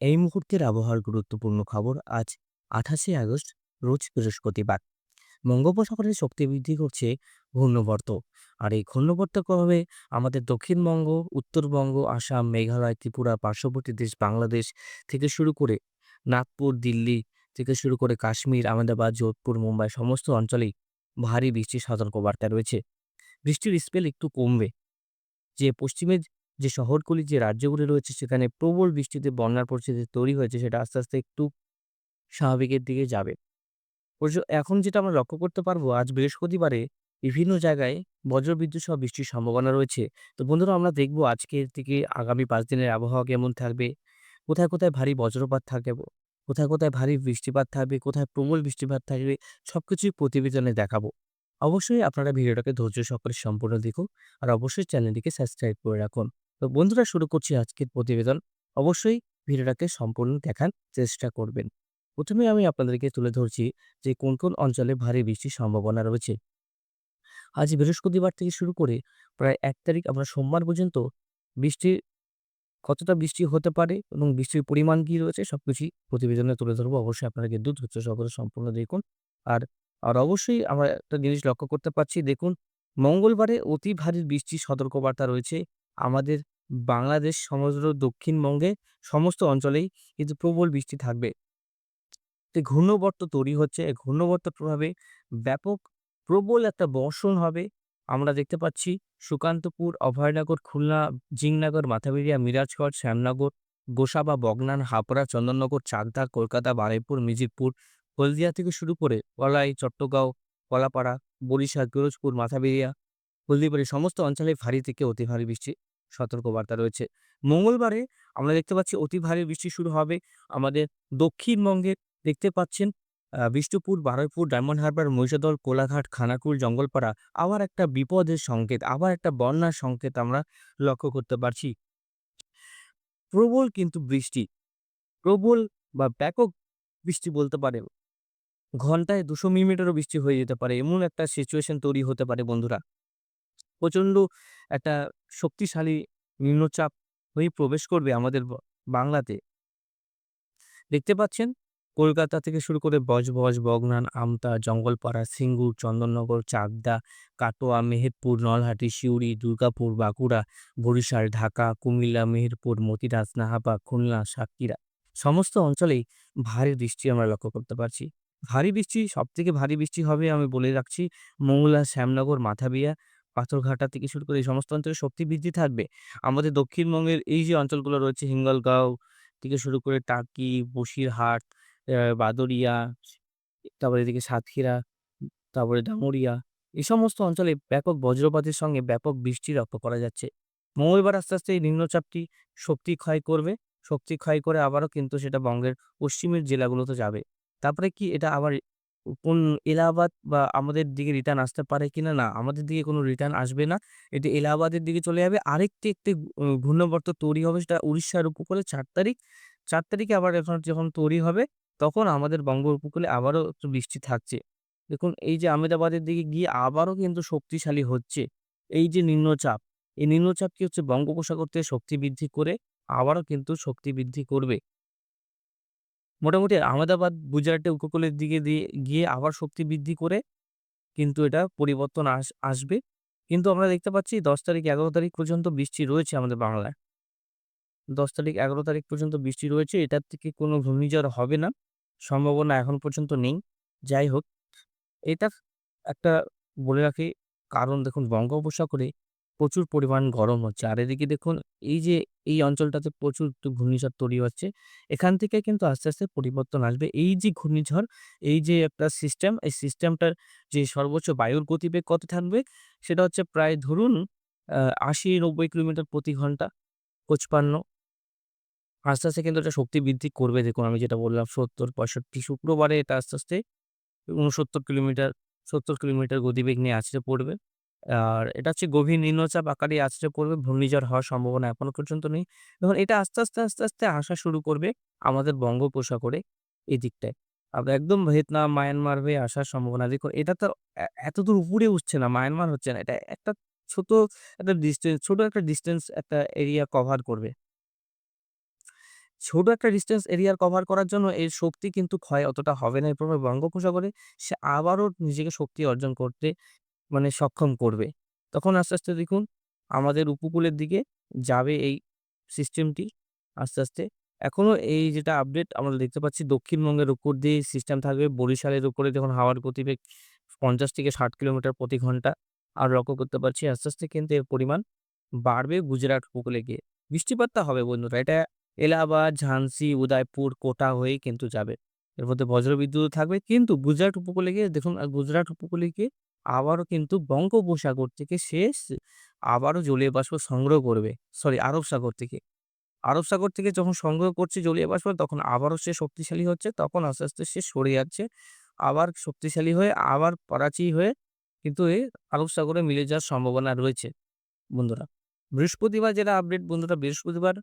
এই মুহূর্তের আবহাওয়ার গুরুত্বপূর্ণ খবর আজ ২৮শে আগস্ট রোজ বৃহস্পতিবার। বঙ্গোপসাগরে শক্তি বৃদ্ধি করছে ঘূর্ণবর্ত। আর এই ঘূর্ণবর্তের প্রভাবে আমাদের দক্ষিণবঙ্গ, উত্তরবঙ্গ, আসাম, মেঘালয়, ত্রিপুরা, পার্শ্ববর্তী দেশ বাংলাদেশ থেকে শুরু করে নাগপুর, দিল্লি থেকে শুরু করে কাশ্মীর, আহমেদাবাদ, যোধপুর, মুম্বাই সমস্ত অঞ্চলেই ভারী বৃষ্টির সতর্কবার্তা রয়েছে। বৃষ্টির স্পেল একটু কমবে। যে পশ্চিমের যে শহরগুলি, যে রাজ্যগুলি রয়েছে সেখানে প্রবল বৃষ্টিতে বন্যার পরিস্থিতি তৈরি হয়েছে সেটা আস্তে, আস্তে একটু স্বাভাবিকের দিকে যাবে। এখন যেটা আমরা লক্ষ্য করতে পারবো আজ বৃহস্পতিবারে বিভিন্ন জায়গায় বজ্রবিদ্যুৎ সহ বৃষ্টির সম্ভাবনা রয়েছে। তো বন্ধুরা আমরা দেখব আজকের থেকে আগামী ৫ দিনের আবহাওয়া কেমন থাকবে, কোথায়, কোথায় ভারী বজ্রপাত থাকবে, কোথায়, কোথায় ভারী বৃষ্টিপাত থাকবে, কোথায় প্রবল বৃষ্টিপাত থাকবে সবকিছুই প্রতিবেদনে দেখাবো। অবশ্যই আপনারা ভিডিওটাকে ধৈর্য সহকারে সম্পূর্ণ দেখুন আর অবশ্যই চ্যানেলটিকে সাবস্ক্রাইব করে রাখুন। তো বন্ধুরা শুরু করছি আজকের প্রতিবেদন। অবশ্যই ভিডিওটাকে সম্পূর্ণ দেখার চেষ্টা করবেন। ১ম এ আমি আপনাদেরকে তুলে ধরছি যে কোন, কোন অঞ্চলে ভারী বৃষ্টির সম্ভাবনা রয়েছে। আজ বৃহস্পতিবার থেকে শুরু করে প্রায় ১ তারিখ আমরা সোমবার পর্যন্ত বৃষ্টির কতটা বৃষ্টি হতে পারে এবং বৃষ্টির পরিমাণ কি রয়েছে সবকিছুই প্রতিবেদনে তুলে ধরবো। অবশ্যই আপনারা কিন্তু ধৈর্য সহকারে সম্পূর্ণ দেখুন। আর আর অবশ্যই আমরা একটা জিনিস লক্ষ্য করতে পারছি, দেখুন মঙ্গলবারে অতি ভারী বৃষ্টির সতর্কবার্তা রয়েছে। আমাদের বাংলাদেশ সমগ্র দক্ষিণবঙ্গে সমস্ত অঞ্চলেই কিন্তু প্রবল বৃষ্টি থাকবে। যে ঘূর্ণবর্ত তৈরি হচ্ছে, এই ঘূর্ণবর্তের প্রভাবে ব্যাপক প্রবল একটা বর্ষণ হবে। আমরা দেখতে পাচ্ছি সুকান্তপুর, অভয়নগর, খুলনা, জিংনগর, মাথাভাঙা, মিরাজগড়, শ্যামনগর, গোসাবা, বগনান, হাবড়া, চন্দননগর, চাকদা, কলকাতা, বারুইপুর, মিজিরপুর, হলদিয়া থেকে শুরু করে কলাই, চট্টগাঁও, কলাপাড়া, বরিশাল, পিরোজপুর, মাথাভাঙা, হলদিবাড়ি সমস্ত অঞ্চলে ভারী থেকে অতি ভারী বৃষ্টির সতর্কবার্তা রয়েছে। মঙ্গলবারে আমরা দেখতে পাচ্ছি অতি ভারী বৃষ্টি শুরু হবে আমাদের দক্ষিণবঙ্গে। দেখতে পাচ্ছেন বিষ্ণুপুর, বারুইপুর, ডায়মন্ড হারবার, মহিষাদল, কোলাঘাট, খানাকুল, জঙ্গলপাড়া আবার একটা বিপদের সংকেত, আবার একটা বন্যার সংকেত আমরা লক্ষ্য করতে পারছি। প্রবল কিন্তু বৃষ্টি, প্রবল বা ব্যাপক বৃষ্টি বলতে পারেন। ঘন্টায় ২০০ মিলিমিটারও বৃষ্টি হয়ে যেতে পারে। এমন একটা সিচুয়েশন তৈরি হতে পারে বন্ধুরা। প্রচন্ড একটা শক্তিশালী নিম্নচাপ হয়ে প্রবেশ করবে আমাদের বাংলাতে। দেখতে পাচ্ছেন কলকাতা থেকে শুরু করে বজবজ, বগনান, আমতা, জঙ্গলপাড়া, সিঙ্গুর, চন্দননগর, চাকদা, কাটোয়া, মেহেরপুর, নলহাটি, সিউড়ি, দুর্গাপুর, বাঁকুড়া, বরিশাল, ঢাকা, কুমিল্লা, মেহেরপুর, মতিরাজ, নাহাপা, খুলনা, সাতক্ষীরা সমস্ত অঞ্চলেই ভারী বৃষ্টি আমরা লক্ষ্য করতে পারছি। ভারী বৃষ্টি, সবথেকে ভারী বৃষ্টি হবে আমি বলে রাখছি মোংলা, শ্যামনগর, মাথাভিয়া, পাথরঘাটা থেকে শুরু করে এই সমস্ত অঞ্চলে শক্তি বৃদ্ধি থাকবে। আমাদের দক্ষিণবঙ্গের এই যে অঞ্চলগুলো রয়েছে হিঙ্গলগাঁও থেকে শুরু করে টাকি, বসিরহাট, বাদুড়িয়া, তারপরে এদিকে সাতক্ষীরা, তারপরে ডাঙরিয়া এই সমস্ত অঞ্চলে ব্যাপক বজ্রপাতের সঙ্গে ব্যাপক বৃষ্টি লক্ষ্য করা যাচ্ছে। মঙ্গলবার আস্তে, আস্তে এই নিম্নচাপটি শক্তি ক্ষয় করবে। শক্তি ক্ষয় করে আবারও কিন্তু সেটা বঙ্গের পশ্চিমের জেলাগুলোতে যাবে। তারপরে কি এটা আবার কোন এলাহাবাদ বা আমাদের দিকে রিটার্ন আসতে পারে কিনা? না, আমাদের দিকে কোনো রিটার্ন আসবে না। এটি এলাহাবাদের দিকে চলে যাবে। আরেকটি একটি ঘূর্ণাবর্ত তৈরি হবে সেটা উড়িষ্যার উপকূলে ৪ তারিখ। ৪ তারিখে আবার এখন যখন তৈরি হবে তখন আমাদের বঙ্গ উপকূলে আবারও একটু বৃষ্টি থাকছে। দেখুন এই যে আহমেদাবাদের দিকে গিয়ে আবারও কিন্তু শক্তিশালী হচ্ছে। এই যে নিম্নচাপ, এই নিম্নচাপ কি হচ্ছে বঙ্গোপসাগর থেকে শক্তি বৃদ্ধি করে আবারও কিন্তু শক্তি বৃদ্ধি করবে। মোটামুটি আহমেদাবাদ, গুজরাটের উপকূলের দিকে দিয়ে গিয়ে আবার শক্তি বৃদ্ধি করে কিন্তু এটা পরিবর্তন আসবে। কিন্তু আমরা দেখতে পাচ্ছি ১০ তারিখ, ১১ তারিখ পর্যন্ত বৃষ্টি রয়েছে আমাদের বাংলায়। ১০ তারিখ, ১১ তারিখ পর্যন্ত বৃষ্টি রয়েছে। এটার থেকে কোনো ঘূর্ণিঝড় হবে না। সম্ভাবনা এখন পর্যন্ত নেই। যাই হোক, এটা একটা বলে রাখি কারণ দেখুন বঙ্গোপসাগরে প্রচুর পরিমাণ গরম হচ্ছে। আর এদিকে দেখুন এই যে এই অঞ্চলটাতে প্রচুর একটু ঘূর্ণিঝড় তৈরি হচ্ছে। এখান থেকে কিন্তু আস্তে, আস্তে পরিবর্তন আসবে। এই যে ঘূর্ণিঝড়, এই যে একটা সিস্টেম, এই সিস্টেমটার যে সর্বোচ্চ বায়ুর গতিবেগ কত থাকবে? সেটা হচ্ছে প্রায় ধরুন ৮০-৯০ কিলোমিটার প্রতি ঘন্টা, ৫৫। আস্তে, আস্তে কিন্তু এটা শক্তি বৃদ্ধি করবে। দেখুন আমি যেটা বললাম ৭০-৬৫ শুক্রবারে এটা আস্তে, আস্তে ৬৯ কিলোমিটার, ৭০ কিলোমিটার গতিবেগ নিয়ে আছড়ে পড়বে। আর এটা হচ্ছে গভীর নিম্নচাপ আকারে আছড়ে পড়বে। ঘূর্ণিঝড় হওয়ার সম্ভাবনা এখনো পর্যন্ত নেই। দেখুন এটা আস্তে, আস্তে, আস্তে, আস্তে আসা শুরু করবে আমাদের বঙ্গোপসাগরে এই দিকটায়। আবার একদম ভিয়েতনাম, মায়ানমার হয়ে আসার সম্ভাবনা। দেখুন এটা তো এতদূর উপরে উঠছে না, মায়ানমার হচ্ছে না। এটা একটা ছোট ছোট একটা ডিসট্যান্স একটা এরিয়া কভার করবে। ছোট একটা ডিসট্যান্স এরিয়া কভার করার জন্য এর শক্তি কিন্তু ক্ষয় অতটা হবে না। এর প্রভাবে বঙ্গোপসাগরে সে আবারও নিজেকে শক্তি অর্জন করতে মানে সক্ষম করবে। তখন আস্তে, আস্তে দেখুন আমাদের উপকূলের দিকে যাবে এই সিস্টেমটি আস্তে, আস্তে। এখনো এই যেটা আপডেট আমরা দেখতে পাচ্ছি দক্ষিণবঙ্গের উপর দিয়ে সিস্টেম থাকবে। বরিশালের উপরে যখন হাওয়ার গতিবেগ ৫০ থেকে ৬০ কিলোমিটার প্রতি ঘন্টা। আর লক্ষ্য করতে পারছি আস্তে, আস্তে কিন্তু এর পরিমাণ বাড়বে গুজরাট উপকূলে গিয়ে। বৃষ্টিপাতটা হবে বন্ধুরা। এটা এলাহাবাদ, ঝান্সি, উদয়পুর, কোটা হয়েই কিন্তু যাবে। এর মধ্যে বজ্রবিদ্যুৎও থাকবে। কিন্তু গুজরাট উপকূলে গিয়ে দেখুন গুজরাট উপকূলে গিয়ে আবারও কিন্তু বঙ্গোপসাগর থেকে আবারও জলীয় বাষ্প সংগ্রহ করবে। সরি আরব সাগর থেকে। আরব সাগর থেকে যখন সংগ্রহ করছে জলীয় বাষ্প তখন আবারও সে শক্তিশালী হচ্ছে। তখন আস্তে, আস্তে সে সরে যাচ্ছে। আবার শক্তিশালী হয়ে আবার করাচি হয়ে কিন্তু আরব সাগরে মিলে যাওয়ার সম্ভাবনা রয়েছে বন্ধুরা। বৃহস্পতিবার যেটা আপডেট বন্ধুরা, বৃহস্পতিবার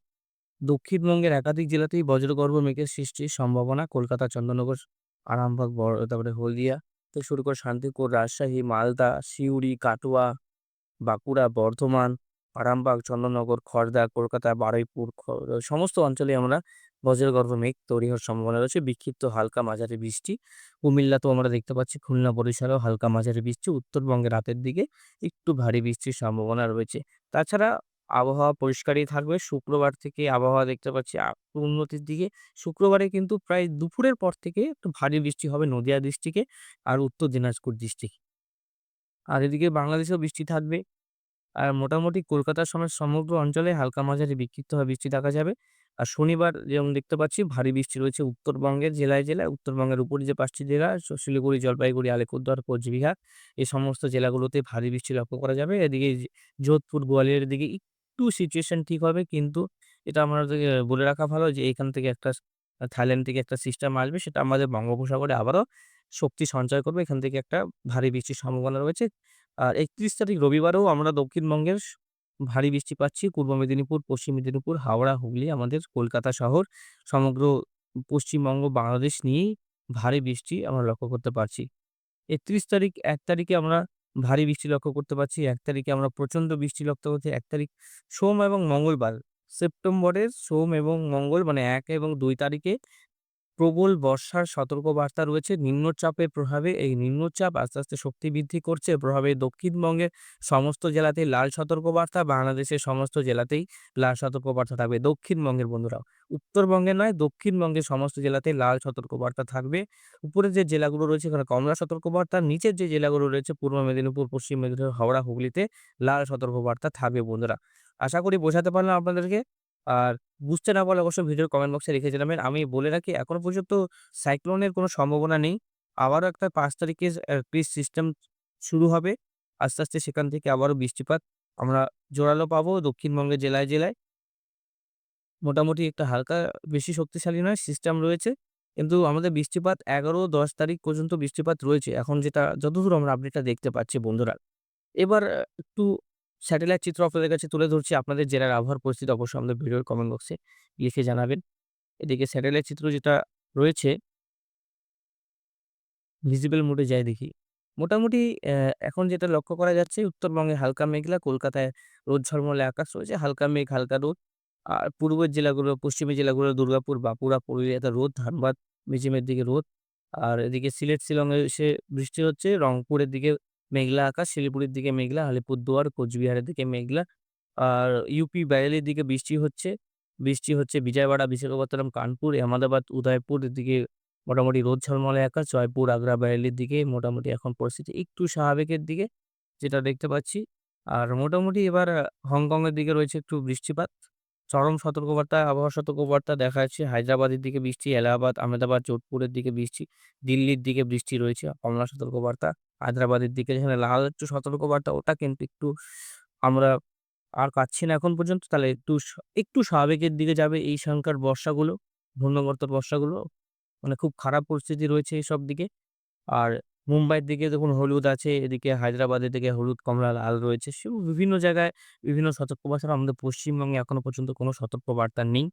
দক্ষিণবঙ্গের একাধিক জেলাতেই বজ্রগর্ভ মেঘের সৃষ্টির সম্ভাবনা। কলকাতা, চন্দননগর, আরামবাগ, তারপরে হলদিয়া থেকে শুরু করে শান্তিপুর, রাজশাহী, মালদা, সিউড়ি, কাটোয়া, বাঁকুড়া, বর্ধমান, আরামবাগ, চন্দননগর, খড়দা, কলকাতা, বারুইপুর সমস্ত অঞ্চলে আমরা বজ্রগর্ভ মেঘ তৈরি হওয়ার সম্ভাবনা রয়েছে। বিক্ষিপ্ত হালকা মাঝারি বৃষ্টি। কুমিল্লাতেও আমরা দেখতে পাচ্ছি, খুলনা, বরিশালেও হালকা মাঝারি বৃষ্টি। উত্তরবঙ্গে রাতের দিকে একটু ভারী বৃষ্টির সম্ভাবনা রয়েছে। তাছাড়া আবহাওয়া পরিষ্কারই থাকবে। শুক্রবার থেকে আবহাওয়া দেখতে পাচ্ছি একটু উন্নতির দিকে। শুক্রবারে কিন্তু প্রায় দুপুরের পর থেকে একটু ভারী বৃষ্টি হবে নদিয়া ডিস্ট্রিক্টে আর উত্তর দিনাজপুর ডিস্ট্রিক্ট। আর এদিকে বাংলাদেশেও বৃষ্টি থাকবে। আর মোটামুটি কলকাতা সমেত সমগ্র অঞ্চলে হালকা মাঝারি বিক্ষিপ্তভাবে বৃষ্টি দেখা যাবে। আর শনিবার যেমন দেখতে পাচ্ছি ভারী বৃষ্টি রয়েছে উত্তরবঙ্গের জেলায়, জেলায়। উত্তরবঙ্গের উপরে যে ৫ টি জেলা শিলিগুড়ি, জলপাইগুড়ি, আলিপুরদুয়ার, কোচবিহার এই সমস্ত জেলাগুলোতে ভারী বৃষ্টি লক্ষ্য করা যাবে। এদিকে যোধপুর, গোয়ালিয়রের দিকে একটু সিচুয়েশন ঠিক হবে। কিন্তু এটা আমাদেরকে বলে রাখা ভালো যে এখান থেকে একটা থাইল্যান্ড থেকে একটা সিস্টেম আসবে সেটা আমাদের বঙ্গোপসাগরে আবারও শক্তি সঞ্চয় করবে। এখান থেকে একটা ভারী বৃষ্টির সম্ভাবনা রয়েছে। আর ৩১ তারিখ রবিবারেও আমরা দক্ষিণবঙ্গের ভারী বৃষ্টি পাচ্ছি। পূর্ব মেদিনীপুর, পশ্চিম মেদিনীপুর, হাওড়া, হুগলি, আমাদের কলকাতা শহর, সমগ্র পশ্চিমবঙ্গ, বাংলাদেশ নিয়েই ভারী বৃষ্টি আমরা লক্ষ্য করতে পারছি। ৩১ তারিখ ১ তারিখে আমরা ভারী বৃষ্টি লক্ষ্য করতে পারছি। ১ তারিখে আমরা প্রচণ্ড বৃষ্টি লক্ষ্য করছি। ১ তারিখ সোম এবং মঙ্গলবার, সেপ্টেম্বরের সোম এবং মঙ্গল মানে ১ এবং ২ তারিখে প্রবল বর্ষার সতর্কবার্তা রয়েছে। নিম্নচাপের প্রভাবে এই নিম্নচাপ আস্তে, আস্তে শক্তি বৃদ্ধি করছে। এর প্রভাবে দক্ষিণবঙ্গের সমস্ত জেলাতেই লাল সতর্কবার্তা, বাংলাদেশের সমস্ত জেলাতেই লাল সতর্কবার্তা থাকবে। দক্ষিণবঙ্গের বন্ধুরা, উত্তরবঙ্গে নয়, দক্ষিণবঙ্গের সমস্ত জেলাতেই লাল সতর্কবার্তা থাকবে। উপরে যে জেলাগুলো রয়েছে এখানে কমলা সতর্কবার্তা, নিচের যে জেলাগুলো রয়েছে পূর্ব মেদিনীপুর, পশ্চিম মেদিনীপুর, হাওড়া, হুগলিতে লাল সতর্কবার্তা থাকবে বন্ধুরা। আশা করি বোঝাতে পারলাম আপনাদেরকে। আর বুঝতে না পারলে অবশ্যই ভিডিওর কমেন্ট বক্সে লিখে জানাবেন। আমি বলে রাখি এখনো পর্যন্ত সাইক্লোনের কোনো সম্ভাবনা নেই। আবারও একটা ৫ তারিখে সিস্টেম শুরু হবে। আস্তে, আস্তে সেখান থেকে আবারও বৃষ্টিপাত আমরা জোরালো পাবো দক্ষিণবঙ্গের জেলায়, জেলায়। মোটামুটি একটা হালকা বেশি শক্তিশালী নয় সিস্টেম রয়েছে। কিন্তু আমাদের বৃষ্টিপাত ১১-১০ তারিখ পর্যন্ত বৃষ্টিপাত রয়েছে। এখন যেটা যতদূর আমরা আপডেটটা দেখতে পাচ্ছি বন্ধুরা। এবার একটু স্যাটেলাইট চিত্র আপনাদের কাছে তুলে ধরছি। আপনাদের জেলার আবহাওয়ার পরিস্থিতি অবশ্যই আমাদের ভিডিওর কমেন্ট বক্সে লিখে জানাবেন। এদিকে স্যাটেলাইট চিত্র যেটা রয়েছে, ভিজিবল মোডে যাই দেখি। মোটামুটি এখন যেটা লক্ষ্য করা যাচ্ছে উত্তরবঙ্গে হালকা মেঘলা, কলকাতায় রোদ ঝলমলে আকাশ রয়েছে, হালকা মেঘ, হালকা রোদ। আর পূর্বের জেলাগুলো, পশ্চিমের জেলাগুলো দুর্গাপুর, বাঁকুড়া, পুরুলিয়াতে রোদ, ধানবাদ, মিজিমের দিকে রোদ। আর এদিকে সিলেট, শিলংয়ে বৃষ্টি হচ্ছে, রংপুরের দিকে মেঘলা আকাশ, শিলিগুড়ির দিকে মেঘলা, আলিপুরদুয়ার, কোচবিহারের দিকে মেঘলা। আর ইউপি বাইরের দিকে বৃষ্টি হচ্ছে বিজয়ওয়াড়া, বিশাখাপত্তনম, কানপুর, আহমেদাবাদ, উদয়পুর এদিকে মোটামুটি রোদ ঝলমলে আকাশ। জয়পুর, আগ্রা, বারেলির দিকে মোটামুটি এখন পরিস্থিতি একটু স্বাভাবিকের দিকে যেটা দেখতে পাচ্ছি। আর মোটামুটি এবার হংকং এর দিকে রয়েছে একটু বৃষ্টিপাত। চরম সতর্কবার্তা, আবহাওয়া সতর্কবার্তা দেখা যাচ্ছে। হায়দ্রাবাদের দিকে বৃষ্টি, এলাহাবাদ, আহমেদাবাদ, যোধপুরের দিকে বৃষ্টি, দিল্লির দিকে বৃষ্টি রয়েছে কমলা সতর্কবার্তা। হায়দ্রাবাদের দিকে যেখানে লাল একটু সতর্কবার্তা ওটা কিন্তু একটু আমরা আর পাচ্ছি না এখন পর্যন্ত। তাহলে একটু স্বাভাবিকের দিকে যাবে এই সংখ্যার বর্ষাগুলো, ঘূর্ণাবর্তের বর্ষাগুলো। মানে খুব খারাপ পরিস্থিতি রয়েছে এইসব দিকে। আর মুম্বাইয়ের দিকে দেখুন হলুদ আছে, এদিকে হায়দ্রাবাদের দিকে হলুদ, কমলা, লাল রয়েছে। বিভিন্ন জায়গায় বিভিন্ন সতর্কবার্তা। আমাদের পশ্চিমবঙ্গে এখনো পর্যন্ত কোনো সতর্কবার্তা নেই।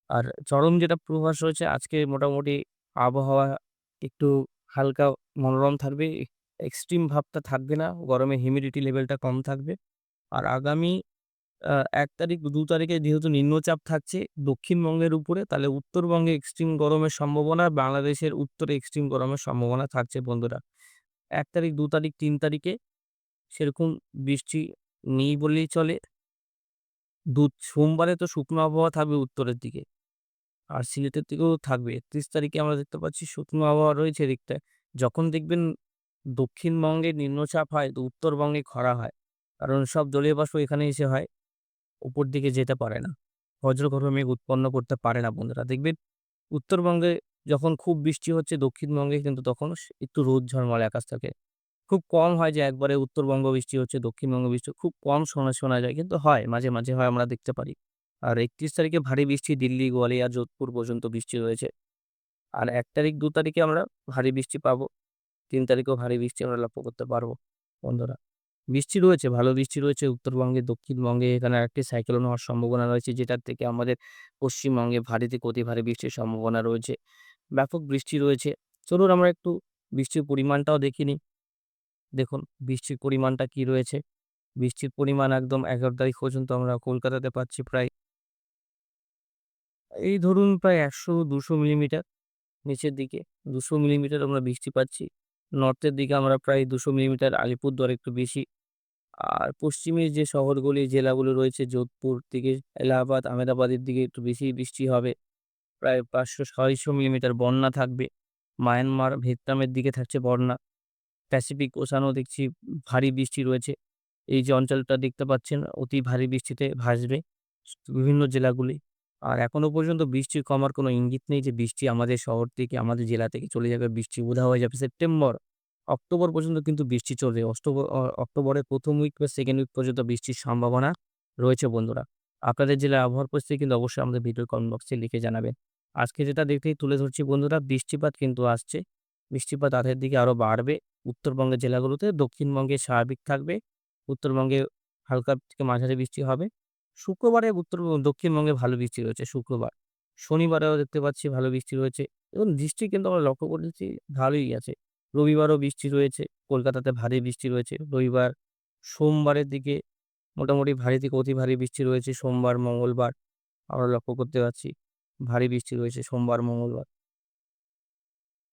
আর চরম যেটা পূর্বাভাস রয়েছে আজকে মোটামুটি আবহাওয়া একটু হালকা মনোরম থাকবে। এক্সট্রিম ভাবটা থাকবে না। গরমে হিউমিডিটি লেভেলটা কম থাকবে। আর আগামী আ ১ তারিখ, ২ তারিখে যেহেতু নিম্নচাপ থাকছে দক্ষিণবঙ্গের উপরে, তাহলে উত্তরবঙ্গে এক্সট্রিম গরমের সম্ভাবনা, বাংলাদেশের উত্তরে এক্সট্রিম গরমের সম্ভাবনা থাকছে বন্ধুরা। ১ তারিখ, ২ তারিখ, ৩ তারিখে সেরকম বৃষ্টি নেই বললেই চলে। সোমবারে তো শুকনো আবহাওয়া থাকবে উত্তরের দিকে। আর সিলেটের দিকেও থাকবে। ৩১ তারিখে আমরা দেখতে পাচ্ছি শুকনো আবহাওয়া রয়েছে এদিকটায়। যখন দেখবেন দক্ষিণবঙ্গে নিম্নচাপ হয় তো উত্তরবঙ্গে খরা হয়। কারণ সব জলীয় বাষ্প এখানে এসে হয়, উপর দিকে যেতে পারে না। বজ্রগর্ভ মেঘ উৎপন্ন করতে পারে না বন্ধুরা। দেখবেন উত্তরবঙ্গে যখন খুব বৃষ্টি হচ্ছে দক্ষিণবঙ্গে কিন্তু তখন একটু রোদ ঝলমলে আকাশ থাকে। খুব কম হয় যে একবারে উত্তরবঙ্গ বৃষ্টি হচ্ছে, দক্ষিণবঙ্গ বৃষ্টি খুব কম শোনা যায়। কিন্তু হয়, মাঝে, মাঝে হয় আমরা দেখতে পারি। আর ৩১ তারিখে ভারী বৃষ্টি দিল্লি, গোয়ালিয়র, যোধপুর পর্যন্ত বৃষ্টি রয়েছে। আর ১ তারিখ, ২ তারিখে আমরা ভারী বৃষ্টি পাবো। ৩ তারিখেও ভারী বৃষ্টি আমরা লক্ষ্য করতে পারবো বন্ধুরা। বৃষ্টি রয়েছে, ভালো বৃষ্টি রয়েছে উত্তরবঙ্গে, দক্ষিণবঙ্গে এখানে আরেকটি সাইক্লোন হওয়ার সম্ভাবনা রয়েছে যেটার থেকে আমাদের পশ্চিমবঙ্গে ভারী থেকে অতি ভারী বৃষ্টির সম্ভাবনা রয়েছে। ব্যাপক বৃষ্টি রয়েছে। চলুন আমরা একটু বৃষ্টির পরিমাণটাও দেখে নিই। দেখুন বৃষ্টির পরিমাণটা কি রয়েছে। বৃষ্টির পরিমাণ একদম ১১ তারিখ পর্যন্ত আমরা কলকাতাতে পাচ্ছি প্রায় এই ধরুন প্রায় ১০০-২০০ মিলিমিটার নিচের দিকে ২০০ মিলিমিটার আমরা বৃষ্টি পাচ্ছি। নর্থের দিকে আমরা প্রায় ২০০ মিলিমিটার, আলিপুরদুয়ার একটু বেশি। আর পশ্চিমের যে শহরগুলি, জেলাগুলো রয়েছে যোধপুর দিকে, এলাহাবাদ, আমেদাবাদের দিকে একটু বেশিই বৃষ্টি হবে। প্রায় ৫০০-৬০০ মিলিমিটার বন্যা থাকবে। মায়ানমার, ভিয়েতনামের দিকে থাকছে বন্যা। প্যাসিফিক ওশানেও দেখছি ভারী বৃষ্টি রয়েছে। এই যে অঞ্চলটা দেখতে পাচ্ছেন অতি ভারী বৃষ্টিতে ভাসবে বিভিন্ন জেলাগুলি। আর এখনো পর্যন্ত বৃষ্টি কমার কোনো ইঙ্গিত নেই যে বৃষ্টি আমাদের শহর থেকে, আমাদের জেলা থেকে চলে যাবে। বৃষ্টি উধাও হয়ে যাবে। সেপ্টেম্বর, অক্টোবর পর্যন্ত কিন্তু বৃষ্টি চলবে। অক্টোবরের ১ম উইক বা 2nd উইক পর্যন্ত বৃষ্টির সম্ভাবনা রয়েছে বন্ধুরা। আপনাদের জেলার আবহাওয়ার পরিস্থিতি কিন্তু অবশ্যই আমাদের ভিডিওর কমেন্ট বক্সে লিখে জানাবেন। আজকে যেটা দেখতেই তুলে ধরছি বন্ধুরা, বৃষ্টিপাত কিন্তু আসছে। বৃষ্টিপাত রাতের দিকে আরো বাড়বে। উত্তরবঙ্গের জেলাগুলোতে, দক্ষিণবঙ্গে স্বাভাবিক থাকবে। উত্তরবঙ্গে হালকা থেকে মাঝারি বৃষ্টি হবে। শুক্রবারে দক্ষিণবঙ্গে ভালো বৃষ্টি রয়েছে শুক্রবার। শনিবারেও দেখতে পাচ্ছি ভালো বৃষ্টি রয়েছে এবং বৃষ্টি কিন্তু আমরা লক্ষ্য করেছি ভালোই আছে। রবিবারও বৃষ্টি রয়েছে। কলকাতাতে ভারী বৃষ্টি রয়েছে রবিবার। সোমবারের দিকে মোটামুটি ভারী থেকে অতি ভারী বৃষ্টি রয়েছে। সোমবার, মঙ্গলবার আমরা লক্ষ্য করতে পারছি। ভারী বৃষ্টি রয়েছে সোমবার, মঙ্গলবার।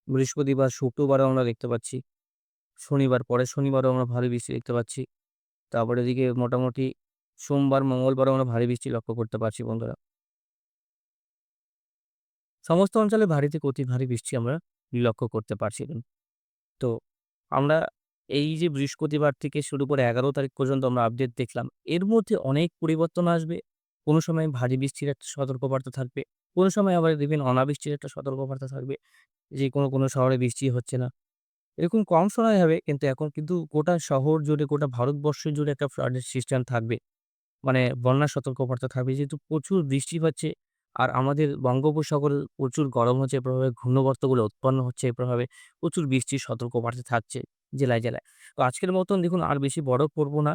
বৃহস্পতিবার, শুক্রবারেও আমরা দেখতে পাচ্ছি। শনিবার, পরের শনিবারেও আমরা ভারী বৃষ্টি দেখতে পাচ্ছি। তারপরে এদিকে মোটামুটি সোমবার, মঙ্গলবারও আমরা ভারী বৃষ্টি লক্ষ্য করতে পারছি বন্ধুরা। সমস্ত অঞ্চলে ভারী থেকে অতি ভারী বৃষ্টি আমরা লক্ষ্য করতে পারছি। তো আমরা এই যে বৃহস্পতিবার থেকে শুরু করে ১১ তারিখ পর্যন্ত আমরা আপডেট দেখলাম। এর মধ্যে অনেক পরিবর্তন আসবে। কোনো সময় ভারী বৃষ্টির একটা সতর্কবার্তা থাকবে। কোনো সময় আবার দেখবেন অনাবৃষ্টির একটা সতর্কবার্তা থাকবে। যে কোনো শহরে বৃষ্টি হচ্ছে না। এরকম কম শোনা যাবে কিন্তু এখন কিন্তু গোটা শহর জুড়ে, গোটা ভারতবর্ষ জুড়ে একটা ফ্লাডের সিস্টেম থাকবে। মানে বন্যার সতর্কবার্তা থাকবে। যেহেতু প্রচুর বৃষ্টি হচ্ছে আর আমাদের বঙ্গোপসাগরে প্রচুর গরম হচ্ছে, এর প্রভাবে ঘূর্ণাবর্তগুলো উৎপন্ন হচ্ছে, এর প্রভাবে প্রচুর বৃষ্টির সতর্কবার্তা থাকছে জেলায়, জেলায়। তো আজকের মতন দেখুন আর বেশি বড় করব না।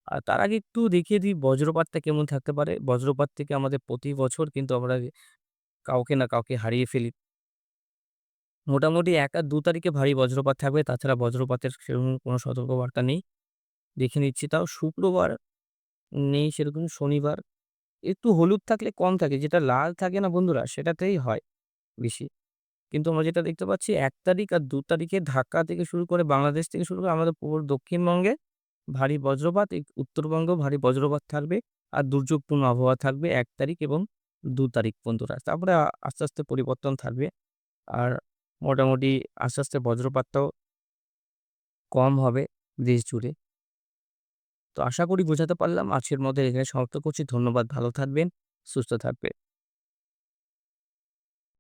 আর তার আগে একটু দেখিয়ে দিই বজ্রপাতটা কেমন থাকতে পারে। বজ্রপাত থেকে আমাদের প্রতি বছর কিন্তু আমরা কাউকে না কাউকে হারিয়ে ফেলি। মোটামুটি ১ আর ২ তারিখে ভারী বজ্রপাত থাকবে। তাছাড়া বজ্রপাতের সেরকম কোনো সতর্কবার্তা নেই। দেখে নিচ্ছি তাও শুক্রবার নেই সেরকম, শনিবার একটু হলুদ থাকলে কম থাকে। যেটা লাল থাকে না বন্ধুরা সেটাতেই হয় বেশি। কিন্তু আমরা যেটা দেখতে পাচ্ছি ১ তারিখ আর ২ তারিখে ঢাকা থেকে শুরু করে বাংলাদেশ থেকে শুরু করে আমাদের পুরো দক্ষিণবঙ্গে ভারী বজ্রপাত, এই উত্তরবঙ্গেও ভারী বজ্রপাত থাকবে আর দুর্যোগপূর্ণ আবহাওয়া থাকবে ১ তারিখ এবং ২ তারিখ বন্ধুরা। তারপরে আস্তে, আস্তে পরিবর্তন থাকবে। আর মোটামুটি আস্তে, আস্তে বজ্রপাতটাও কম হবে দেশ জুড়ে। তো আশা করি বোঝাতে পারলাম। আজকের মতো এখানে সমাপ্ত করছি। ধন্যবাদ। ভালো থাকবেন, সুস্থ থাকবেন।